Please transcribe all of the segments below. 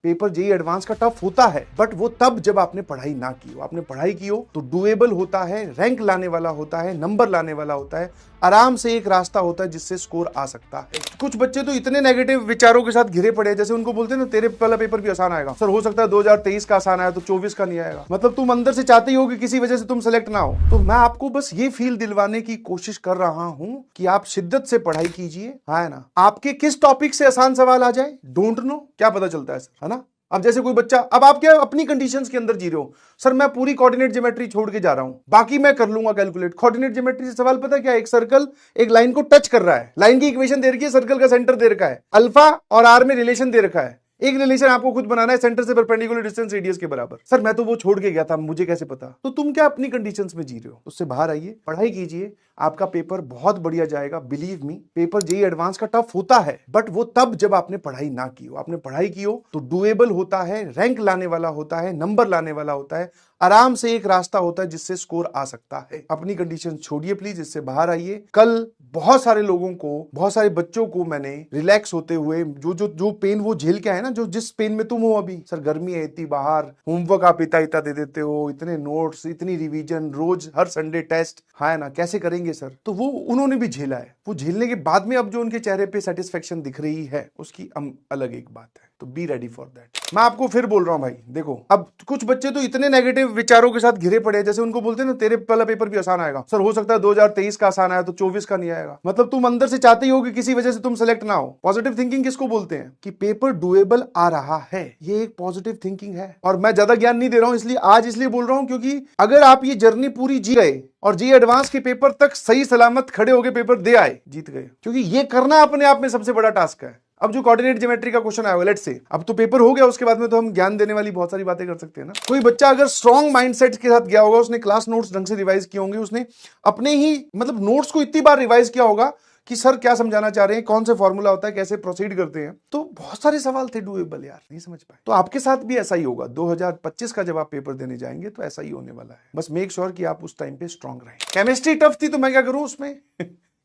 Paper JEE advance का tough होता है, बट वो तब जब आपने पढ़ाई ना की हो। आपने पढ़ाई की हो तो डुएबल होता है, रैंक लाने वाला होता है, नंबर लाने वाला होता है, आराम से एक रास्ता होता है जिससे स्कोर आ सकता है। कुछ बच्चे तो इतने नेगेटिव विचारों के साथ घिरे पड़े हैं, जैसे उनको बोलते हैं ना तेरे वाला पेपर भी आसान आएगा सर, हो सकता है 2023 का आसान आया तो 24 का नहीं आएगा। मतलब तुम अंदर से चाहते ही हो कि किसी वजह से तुम सेलेक्ट ना हो। तो मैं आपको बस ये फील दिलवाने की कोशिश कर रहा हूं कि आप शिद्दत से पढ़ाई कीजिए, है ना। आपके किस टॉपिक से आसान सवाल आ जाए डोंट नो, क्या पता चलता है सर, है ना। अब जैसे कोई बच्चा, अब आप क्या अपनी कंडीशंस के अंदर जी रहे हो, सर मैं पूरी कोऑर्डिनेट ज्योमेट्री छोड़ के जा रहा हूं, बाकी मैं कर लूंगा कैलकुलेट। कोऑर्डिनेट ज्योमेट्री से सवाल पता है क्या, एक सर्कल एक लाइन को टच कर रहा है, लाइन की इक्वेशन दे रखी है, सर्कल का सेंटर दे रखा है, अल्फा और आर में रिलेशन दे रखा है, एक रिलेशन आपको खुद बनाना है, सेंटर से परपेंडिकुलर डिस्टेंस रेडियस के बराबर। सर मैं तो वो छोड़ के गया था, मुझे कैसे पता। तो तुम क्या अपनी कंडीशंस में जी रहे हो, उससे बाहर आइए, पढ़ाई कीजिए, आपका पेपर बहुत बढ़िया जाएगा। Believe me, paper JEE advance का टफ होता है, बट वो तब जब आपने पढ़ाई ना की हो। आपने पढ़ाई की हो तो डुएबल होता है, रैंक लाने वाला होता है, नंबर लाने वाला होता है, आराम से एक रास्ता होता है जिससे स्कोर आ सकता है। अपनी कंडीशन छोड़िए प्लीज, इससे बाहर आइए। कल बहुत सारे लोगों को, बहुत सारे बच्चों को मैंने रिलैक्स होते हुए, जो पेन वो झेल के आए ना, जो जिस पेन में तुम हो अभी, सर गर्मी है इतनी बाहर, होमवर्क आप इतना इतना दे देते हो, इतने नोट्स, इतनी रिवीजन, रोज हर संडे टेस्ट, है ना, कैसे करेंगे सर। तो वो उन्होंने भी झेला है। वो झेलने के बाद में अब जो उनके चेहरे पे सेटिस्फेक्शन दिख रही है, उसकी अलग एक बात है। तो बी रेडी फॉर दैट। मैं आपको फिर बोल रहा हूं भाई, देखो अब कुछ बच्चे तो इतने नेगेटिव विचारों के साथ घिरे पड़े हैं, जैसे उनको बोलते हैं ना तेरे वाला पेपर भी आसान आएगा सर, हो सकता है 2023 का आसान आया तो 24 का नहीं आएगा। मतलब तुम अंदर से चाहते ही हो कि किसी वजह से तुम सेलेक्ट ना हो। पॉजिटिव थिंकिंग किसको बोलते हैं, कि पेपर डुएबल आ रहा है, ये एक पॉजिटिव थिंकिंग है। और मैं ज्यादा ज्ञान नहीं दे रहा हूं, इसलिए आज इसलिए बोल रहा हूं क्योंकि अगर आप ये जर्नी पूरी जी गए और जेईई एडवांस के पेपर तक सही सलामत खड़े होकर पेपर दे आए, जीत गए। क्योंकि ये करना अपने आप में सबसे बड़ा टास्क है। अब जो कोऑर्डिनेट ज्योमेट्री का क्वेश्चन आया, लेट्स से अब तो पेपर हो गया, उसके बाद में तो हम ज्ञान देने वाली बहुत सारी बातें कर सकते हैं ना। कोई बच्चा अगर स्ट्रॉन्ग माइंडसेट के साथ गया होगा, उसने क्लास नोट्स ढंग से रिवाइज किए होंगे, उसने अपने ही मतलब नोट्स को इतनी बार रिवाइज किया होगा कि सर क्या समझाना चाह रहे हैं, कौन से फॉर्मूला होता है, कैसे प्रोसीड करते हैं। तो बहुत सारे सवाल थे डुएबल, यार नहीं समझ पाए। तो आपके साथ भी ऐसा ही होगा 2025 का, जब आप पेपर देने जाएंगे तो ऐसा ही होने वाला है। बस मेक श्योर कि आप उस टाइम पे स्ट्रांग रहें। केमिस्ट्री टफ थी तो मैं क्या करूं उसमें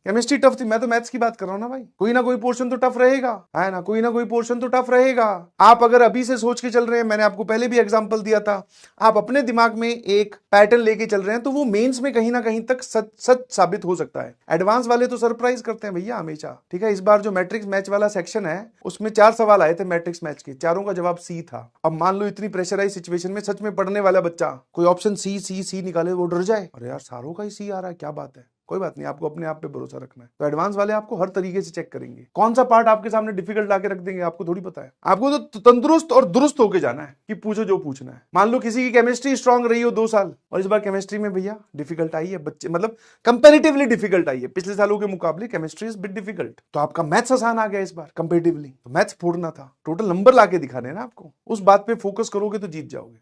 केमिस्ट्री टफ थी, मैं तो मैथ्स की बात कर रहा हूं ना भाई। कोई ना कोई पोर्शन तो टफ रहेगा, है ना, कोई ना कोई पोर्शन तो टफ रहेगा। आप अगर अभी से सोच के चल रहे हैं, मैंने आपको पहले भी एग्जांपल दिया था, आप अपने दिमाग में एक पैटर्न लेके चल रहे हैं, तो वो मेंस में कहीं ना कहीं तक सच साबित हो सकता है। एडवांस वाले तो सरप्राइज करते हैं भैया हमेशा, ठीक है। इस बार जो मैट्रिक्स मैच वाला सेक्शन है, उसमें 4 सवाल आए थे मैट्रिक्स मैच के, चारों का जवाब सी था। अब मान लो इतनी प्रेशराइज सिचुएशन में सच में पढ़ने वाला बच्चा कोई ऑप्शन सी सी सी निकाले, वो डर जाए, अरे यार सारों का ही सी आ रहा है, क्या बात है। कोई बात नहीं, आपको अपने आप पे भरोसा रखना है। तो एडवांस वाले आपको हर तरीके से चेक करेंगे, कौन सा पार्ट आपके सामने डिफिकल्ट लाके रख देंगे आपको थोड़ी पता है। आपको तो तंदुरुस्त और दुरुस्त होके जाना है कि पूछो जो पूछना है। मान लो किसी की केमिस्ट्री स्ट्रांग रही हो 2 साल, और इस बार केमिस्ट्री में भैया डिफिकल्ट आई है, बच्चे मतलब कंपेरेटिवली डिफिकल्ट आई है, पिछले सालों के मुकाबले केमिस्ट्री इज बिट डिफिकल्ट, तो आपका मैथ्स आसान आ गया इस बार कंपेरेटिवली। तो मैथ्स फोड़ना था, टोटल नंबर लाके दिखाने ना आपको, उस बात पे फोकस करोगे तो जीत जाओगे।